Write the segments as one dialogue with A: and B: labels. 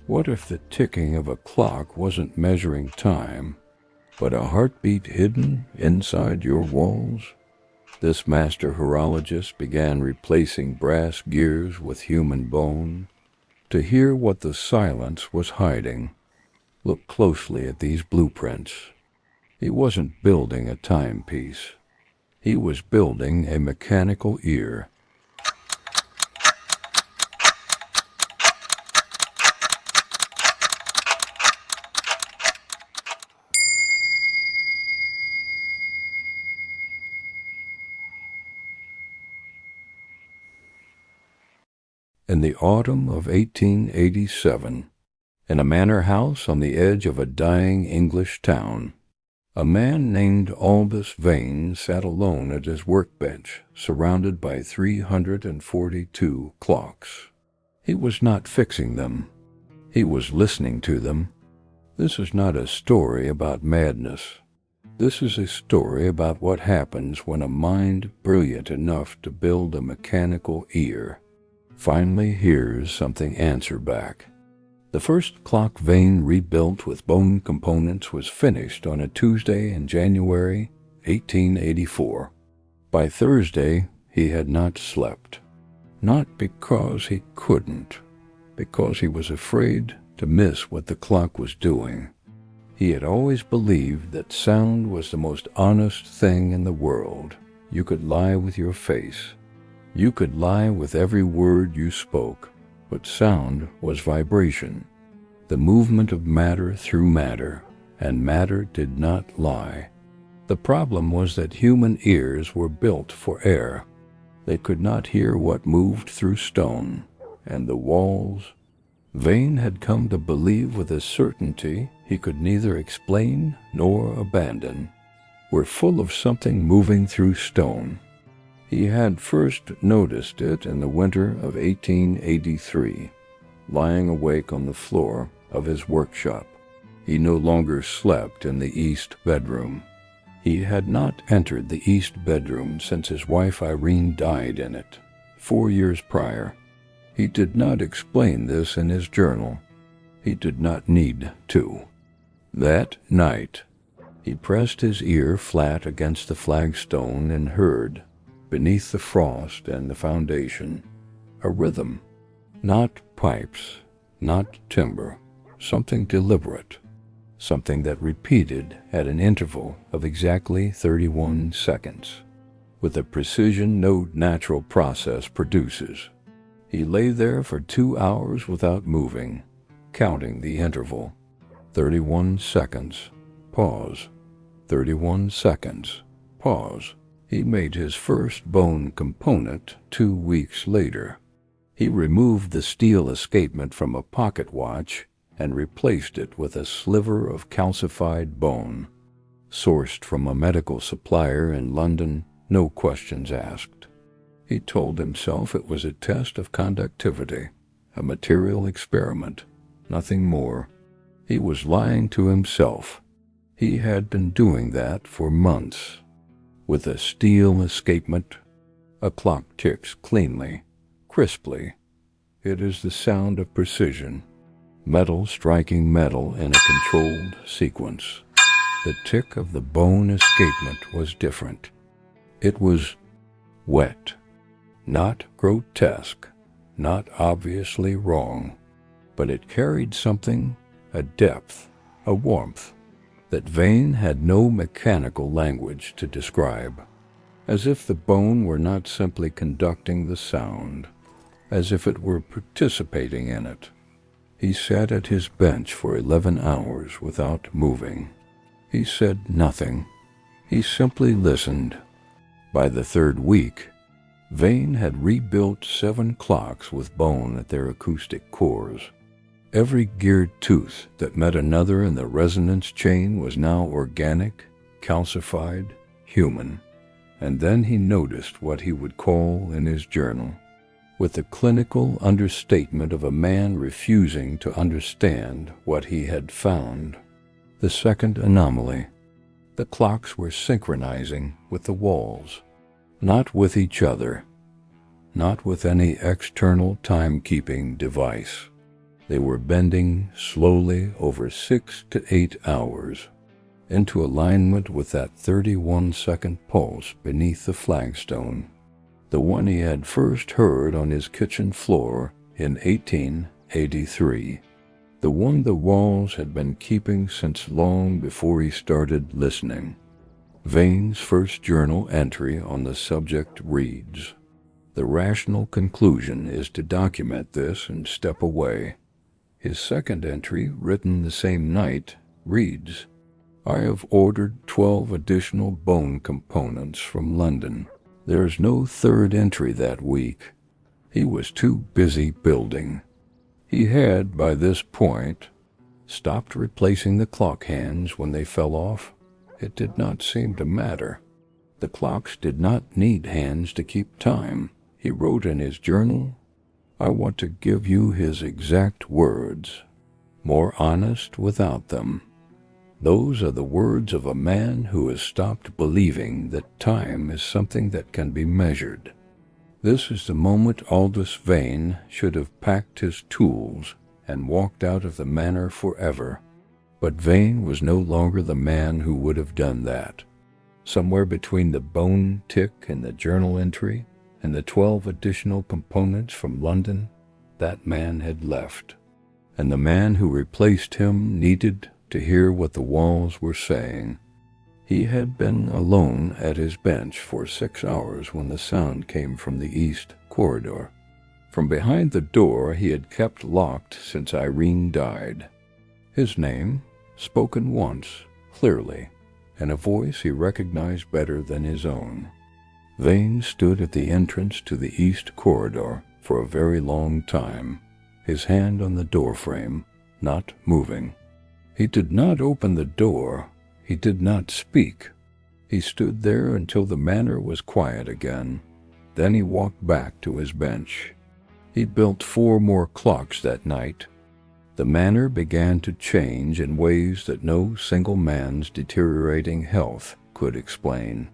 A: What if the ticking of a clock wasn't measuring time, but a heartbeat hidden inside your walls? This master horologist began replacing brass gears with human bone. To hear what the silence was hiding, look closely at these blueprints. He wasn't building a timepiece. He was building a mechanical ear. In the autumn of 1887, in a manor house on the edge of a dying English town, a man named Aldis Vane sat alone at his workbench, surrounded by 342 clocks. He was not fixing them. He was listening to them. This is not a story about madness. This is a story about what happens when a mind brilliant enough to build a mechanical ear finally hears something answer back. The first clock Vane rebuilt with bone components was finished on a Tuesday in January 1884. By Thursday, he had not slept. Not because he couldn't, because he was afraid to miss what the clock was doing. He had always believed that sound was the most honest thing in the world. You could lie with your face. You could lie with every word you spoke, but sound was vibration, the movement of matter through matter, and matter did not lie. The problem was that human ears were built for air. They could not hear what moved through stone, and the walls. Vane had come to believe with a certainty he could neither explain nor abandon, were full of something moving through stone. He had first noticed it in the winter of 1883, lying awake on the floor of his workshop. He no longer slept in the east bedroom. He had not entered the east bedroom since his wife Irene died in it, 4 years prior. He did not explain this in his journal. He did not need to. That night, he pressed his ear flat against the flagstone and heard, beneath the frost and the foundation, a rhythm. Not pipes, not timbre, something deliberate, something that repeated at an interval of exactly 31 seconds, with the precision no natural process produces. He lay there for 2 hours without moving, counting the interval. 31 seconds, pause. 31 seconds, pause. He made his first bone component 2 weeks later. He removed the steel escapement from a pocket watch and replaced it with a sliver of calcified bone, sourced from a medical supplier in London, no questions asked. He told himself it was a test of conductivity, a material experiment, nothing more. He was lying to himself. He had been doing that for months. With a steel escapement, a clock ticks cleanly, crisply. It is the sound of precision, metal striking metal in a controlled sequence. The tick of the bone escapement was different. It was wet, not grotesque, not obviously wrong, but it carried something, a depth, a warmth, that Vane had no mechanical language to describe, as if the bone were not simply conducting the sound, as if it were participating in it. He sat at his bench for 11 hours without moving. He said nothing. He simply listened. By the 3rd week, Vane had rebuilt 7 clocks with bone at their acoustic cores. Every geared tooth that met another in the resonance chain was now organic, calcified, human. And then he noticed what he would call in his journal, with the clinical understatement of a man refusing to understand what he had found, the second anomaly. The clocks were synchronizing with the walls, not with each other, not with any external timekeeping device. They were bending slowly over 6 to 8 hours, into alignment with that 31-second pulse beneath the flagstone, the one he had first heard on his kitchen floor in 1883, the one the walls had been keeping since long before he started listening. Vane's first journal entry on the subject reads, "The rational conclusion is to document this and step away." His second entry, written the same night, reads, "I have ordered 12 additional bone components from London." There's no third entry that week. He was too busy building. He had, by this point, stopped replacing the clock hands when they fell off. It did not seem to matter. The clocks did not need hands to keep time. He wrote in his journal, I want to give you his exact words, more honest without them. Those are the words of a man who has stopped believing that time is something that can be measured. This is the moment Aldis Vane should have packed his tools and walked out of the Manor forever. But Vane was no longer the man who would have done that. Somewhere between the bone tick in the journal entry and the 12 additional components from London, that man had left. And the man who replaced him needed to hear what the walls were saying. He had been alone at his bench for 6 hours when the sound came from the east corridor. From behind the door he had kept locked since Irene died. His name, spoken once, clearly, in a voice he recognized better than his own. Vane stood at the entrance to the east corridor for a very long time, his hand on the doorframe, not moving. He did not open the door. He did not speak. He stood there until the Manor was quiet again. Then he walked back to his bench. He built 4 more clocks that night. The Manor began to change in ways that no single man's deteriorating health could explain.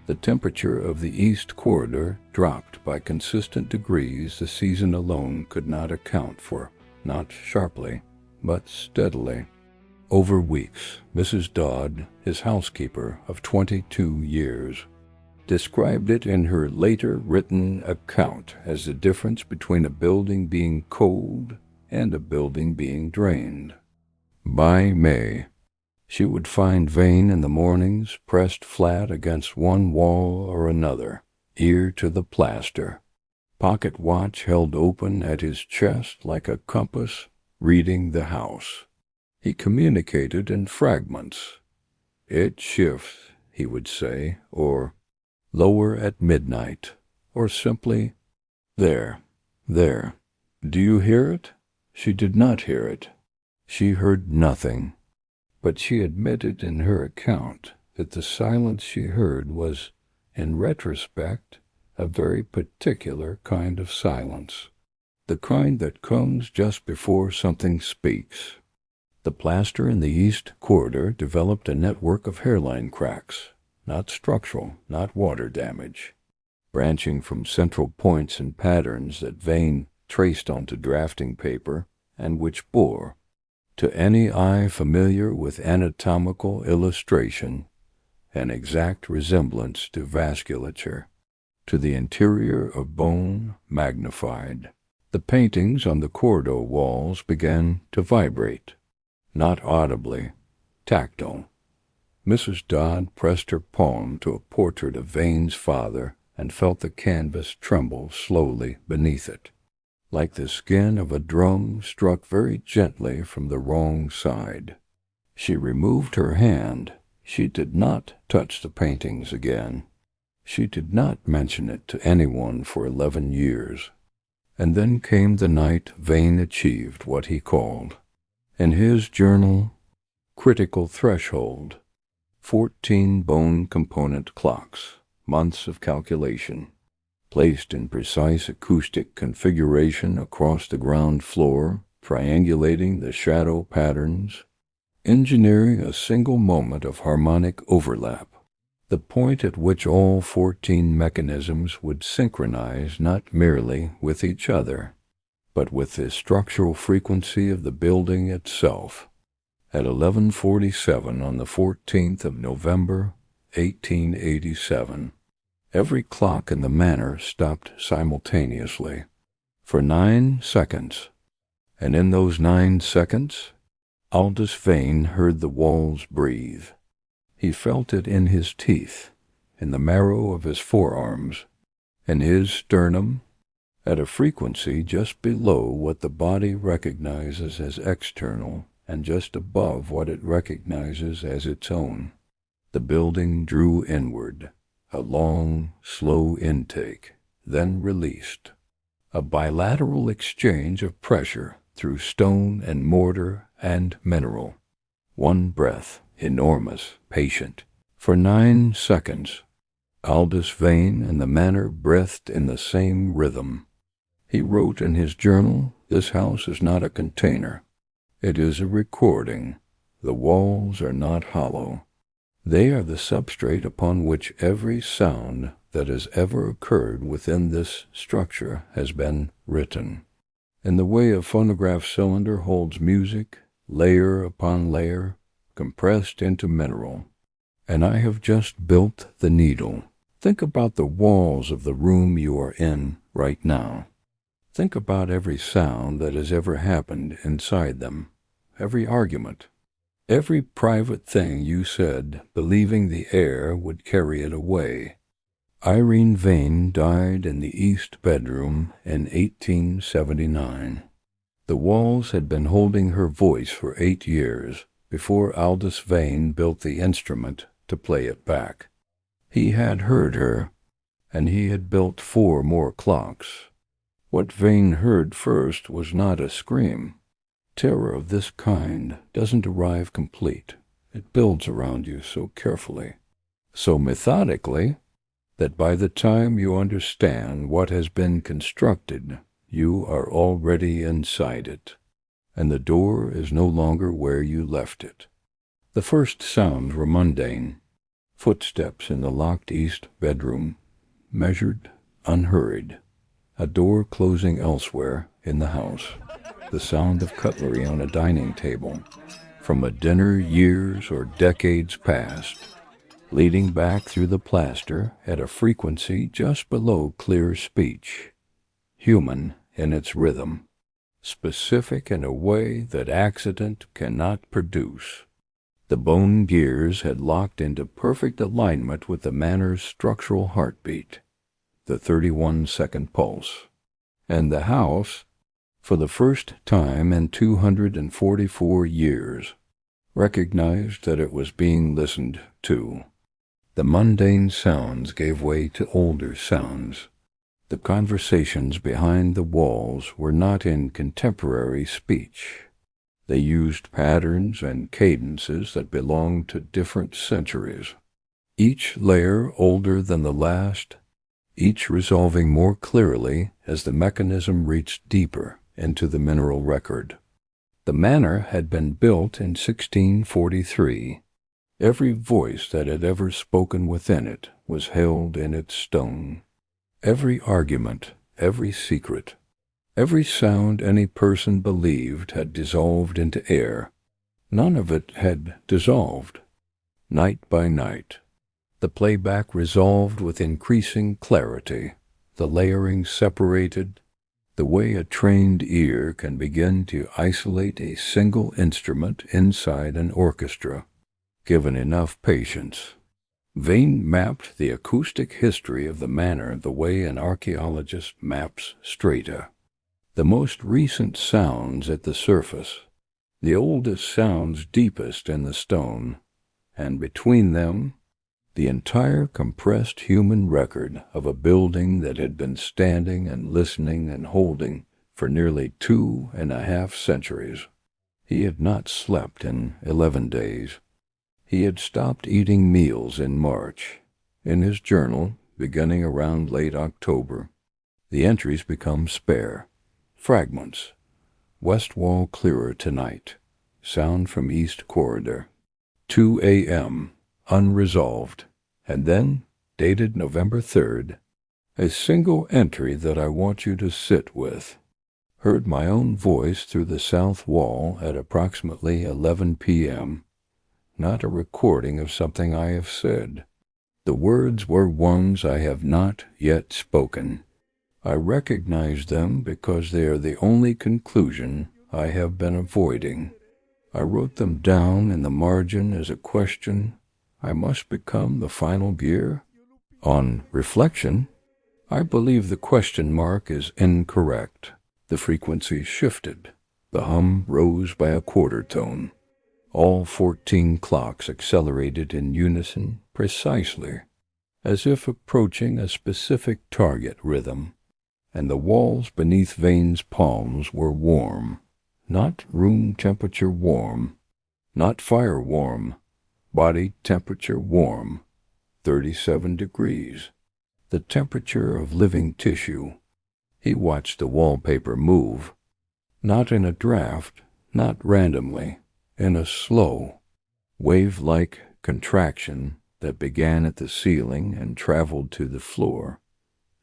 A: The temperature of the east corridor dropped by consistent degrees the season alone could not account for, not sharply, but steadily. Over weeks, Mrs. Dodd, his housekeeper of 22 years, described it in her later written account as the difference between a building being cold and a building being drained. By May, she would find Vane in the mornings pressed flat against one wall or another, ear to the plaster, pocket watch held open at his chest like a compass, reading the house. He communicated in fragments. It shifts, he would say, or lower at midnight, or simply, there. Do you hear it? She did not hear it. She heard nothing. But she admitted in her account that the silence she heard was, in retrospect, a very particular kind of silence, the kind that comes just before something speaks. The plaster in the east corridor developed a network of hairline cracks, not structural, not water damage, branching from central points and patterns that Vane traced onto drafting paper and which bore, to any eye familiar with anatomical illustration, an exact resemblance to vasculature, to the interior of bone magnified. The paintings on the corridor walls began to vibrate, not audibly, tactile. Mrs. Dodd pressed her palm to a portrait of Vane's father and felt the canvas tremble slowly beneath it, like the skin of a drum struck very gently from the wrong side. She removed her hand. She did not touch the paintings again. She did not mention it to anyone for 11 years. And then came the night Vane achieved what he called, in his journal, critical threshold, 14 bone component clocks, months of calculation, placed in precise acoustic configuration across the ground floor, triangulating the shadow patterns, engineering a single moment of harmonic overlap, the point at which all 14 mechanisms would synchronize not merely with each other, but with the structural frequency of the building itself. At 11:47 on the 14th of November, 1887, every clock in the manor stopped simultaneously for 9 seconds, and in those 9 seconds, Aldis Vane heard the walls breathe. He felt it in his teeth, in the marrow of his forearms, in his sternum, at a frequency just below what the body recognizes as external and just above what it recognizes as its own. The building drew inward, a long, slow intake, then released. A bilateral exchange of pressure through stone and mortar and mineral. One breath, enormous, patient. For 9 seconds, Aldis Vane and the manor breathed in the same rhythm. He wrote in his journal, "This house is not a container. It is a recording. The walls are not hollow. They are the substrate upon which every sound that has ever occurred within this structure has been written. In the way a phonograph cylinder holds music, layer upon layer, compressed into mineral. And I have just built the needle. Think about the walls of the room you are in right now. Think about every sound that has ever happened inside them, every argument, every private thing you said, believing the air would carry it away. Irene Vane died in the east bedroom in 1879. The walls had been holding her voice for 8 years before Aldis Vane built the instrument to play it back. He had heard her, and he had built 4 more clocks. What Vane heard first was not a scream. Terror of this kind doesn't arrive complete. It builds around you so carefully, so methodically, that by the time you understand what has been constructed, you are already inside it, and the door is no longer where you left it. The first sounds were mundane. Footsteps in the locked east bedroom, measured, unhurried. A door closing elsewhere in the house. The sound of cutlery on a dining table, from a dinner years or decades past, leading back through the plaster at a frequency just below clear speech, human in its rhythm, specific in a way that accident cannot produce. The bone gears had locked into perfect alignment with the manor's structural heartbeat, the 31-second pulse, and the house, for the first time in 244 years, recognized that it was being listened to. The mundane sounds gave way to older sounds. The conversations behind the walls were not in contemporary speech. They used patterns and cadences that belonged to different centuries, each layer older than the last, each resolving more clearly as the mechanism reached deeper into the mineral record. The manor had been built in 1643. Every voice that had ever spoken within it was held in its stone. Every argument, every secret, every sound any person believed had dissolved into air. None of it had dissolved. Night by night, the playback resolved with increasing clarity, the layering separated, the way a trained ear can begin to isolate a single instrument inside an orchestra, given enough patience. Vane mapped the acoustic history of the manor the way an archaeologist maps strata. The most recent sounds at the surface, the oldest sounds deepest in the stone, and between them, the entire compressed human record of a building that had been standing and listening and holding for nearly 2.5 centuries. He had not slept in 11 days. He had stopped eating meals in March. In his journal, beginning around late October, the entries become spare. Fragments. West wall clearer tonight. Sound from east corridor. 2 a.m. Unresolved. And then, dated November 3rd, a single entry that I want you to sit with. heard my own voice through the south wall at approximately 11 p.m., not a recording of something I have said. The words were ones I have not yet spoken. I recognize them because they are the only conclusion I have been avoiding. I wrote them down in the margin as a question. I must become the final gear? On reflection, I believe the question mark is incorrect. The frequency shifted. The hum rose by a quarter tone. All 14 clocks accelerated in unison precisely, as if approaching a specific target rhythm, and the walls beneath Vane's palms were warm, not room temperature warm, not fire warm, body temperature warm, 37 degrees, the temperature of living tissue. He watched the wallpaper move, not in a draft, not randomly, in a slow, wave-like contraction that began at the ceiling and traveled to the floor,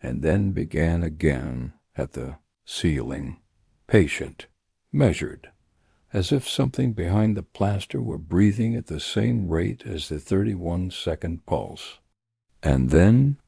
A: and then began again at the ceiling, patient, measured, as if something behind the plaster were breathing at the same rate as the 31-second pulse. And then,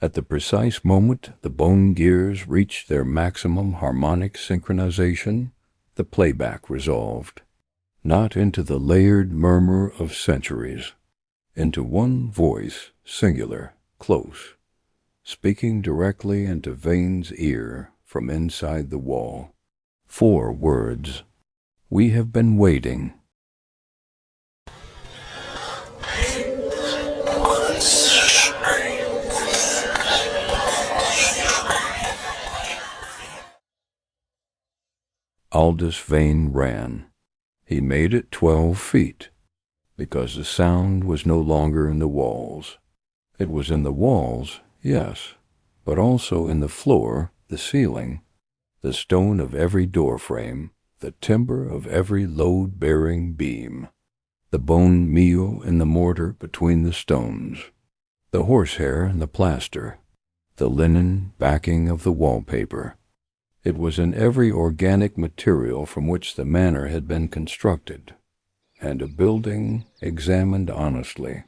A: at the precise moment the bone gears reached their maximum harmonic synchronization, the playback resolved, not into the layered murmur of centuries, into one voice, singular, close, speaking directly into Vane's ear from inside the wall. 4 words. We have been waiting. Aldis Vane ran. He made it 12 feet, because the sound was no longer in the walls. It was in the walls, yes, but also in the floor, the ceiling, the stone of every doorframe, the timber of every load-bearing beam, the bone meal in the mortar between the stones, the horsehair in the plaster, the linen backing of the wallpaper. It was in every organic material from which the manor had been constructed, and a building, examined honestly,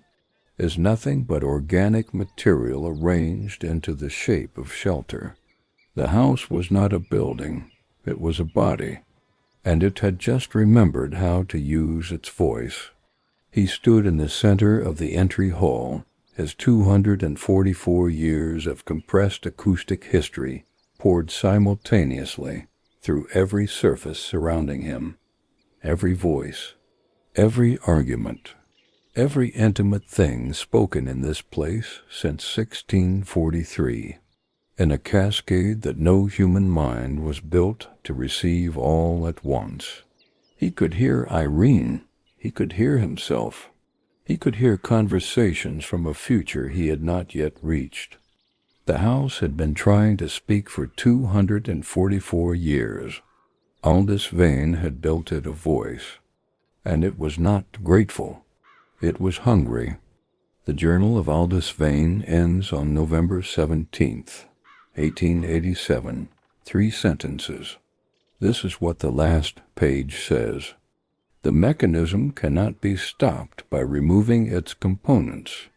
A: is nothing but organic material arranged into the shape of shelter. The house was not a building, it was a body, and it had just remembered how to use its voice. He stood in the center of the entry hall, his 244 years of compressed acoustic history poured simultaneously through every surface surrounding him, every voice, every argument, every intimate thing spoken in this place since 1643, in a cascade that no human mind was built to receive all at once. He could hear Irene, he could hear himself, he could hear conversations from a future he had not yet reached. The house had been trying to speak for 244 years. Aldis Vane had built it a voice, and it was not grateful. It was hungry. The journal of Aldis Vane ends on November 17th, 1887. 3 sentences. This is what the last page says. The mechanism cannot be stopped by removing its components.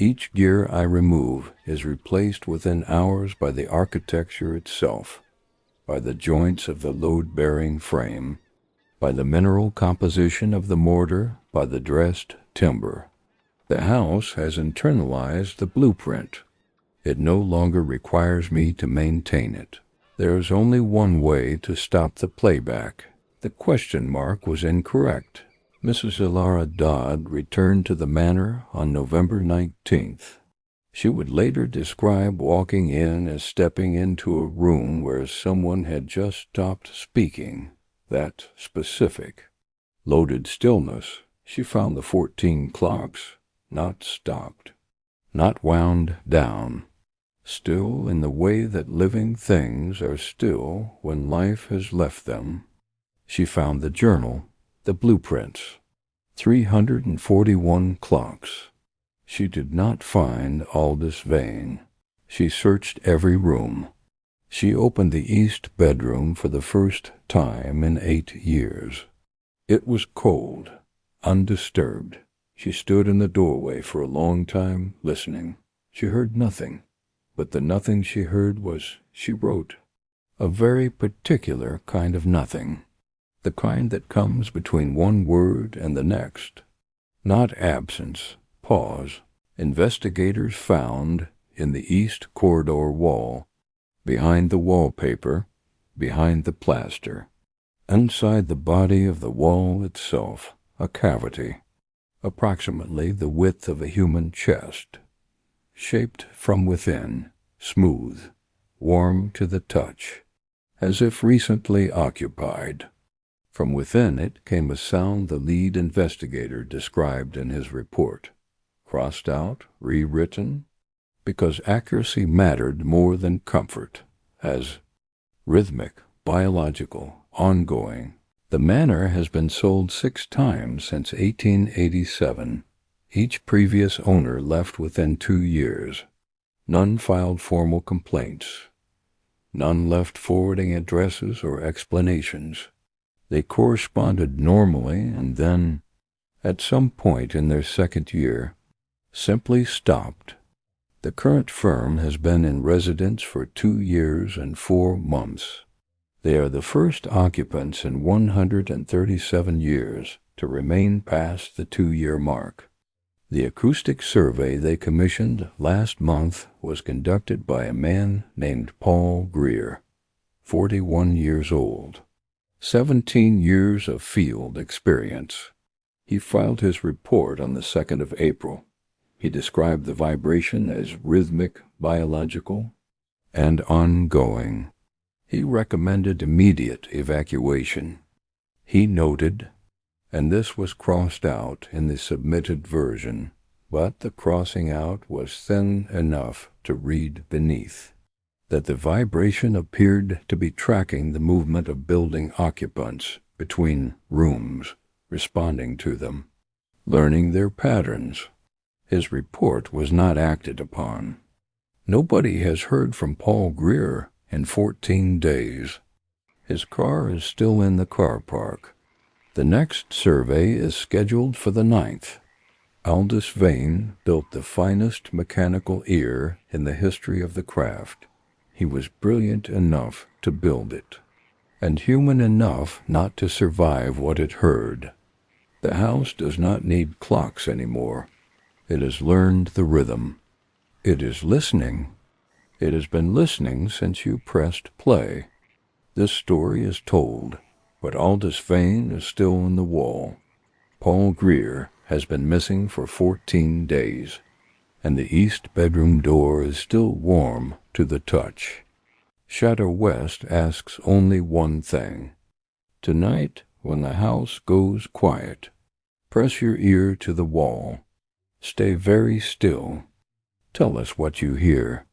A: Each gear I remove is replaced within hours by the architecture itself, by the joints of the load-bearing frame, by the mineral composition of the mortar, by the dressed timber. The house has internalized the blueprint. It no longer requires me to maintain it. There is only one way to stop the playback. The question mark was incorrect. Mrs. Ilara Dodd returned to the manor on November 19th. She would later describe walking in as stepping into a room where someone had just stopped speaking. That specific, loaded stillness. She found the 14 clocks, not stopped, not wound down, still in the way that living things are still when life has left them. She found the journal, the blueprints, 341 clocks. She did not find Aldis Vane. She searched every room. She opened the east bedroom for the first time in 8 years. It was cold, undisturbed. She stood in the doorway for a long time, listening. She heard nothing, but the nothing she heard was she wrote. A very particular kind of nothing, the kind that comes between one word and the next. Not absence, pause. Investigators found, in the east corridor wall, behind the wallpaper, behind the plaster, inside the body of the wall itself, a cavity, approximately the width of a human chest, shaped from within, smooth, warm to the touch, as if recently occupied. From within it came a sound the lead investigator described in his report, crossed out, rewritten, because accuracy mattered more than comfort, as rhythmic, biological, ongoing. The manor has been sold 6 times since 1887. Each previous owner left within 2 years. None filed formal complaints. None left forwarding addresses or explanations. They corresponded normally and then, at some point in their second year, simply stopped. The current firm has been in residence for 2 years and 4 months. They are the first occupants in 137 years to remain past the 2-year mark. The acoustic survey they commissioned last month was conducted by a man named Paul Greer, 41 years old, 17 years of field experience. He filed his report on the 2nd of April. He described the vibration as rhythmic, biological, and ongoing. He recommended immediate evacuation. He noted, and this was crossed out in the submitted version, but the crossing out was thin enough to read beneath, that the vibration appeared to be tracking the movement of building occupants between rooms, responding to them, learning their patterns. His report was not acted upon. Nobody has heard from Paul Greer in 14 days. His car is still in the car park. The next survey is scheduled for the 9th. Aldis Vane built the finest mechanical ear in the history of the craft. He was brilliant enough to build it, and human enough not to survive what it heard. The house does not need clocks anymore. It has learned the rhythm. It is listening. It has been listening since you pressed play. This story is told, but Aldis Vane is still in the wall. Paul Greer has been missing for 14 days, and the east bedroom door is still warm to the touch. Shadow West asks only one thing. Tonight, when the house goes quiet, press your ear to the wall. Stay very still. Tell us what you hear.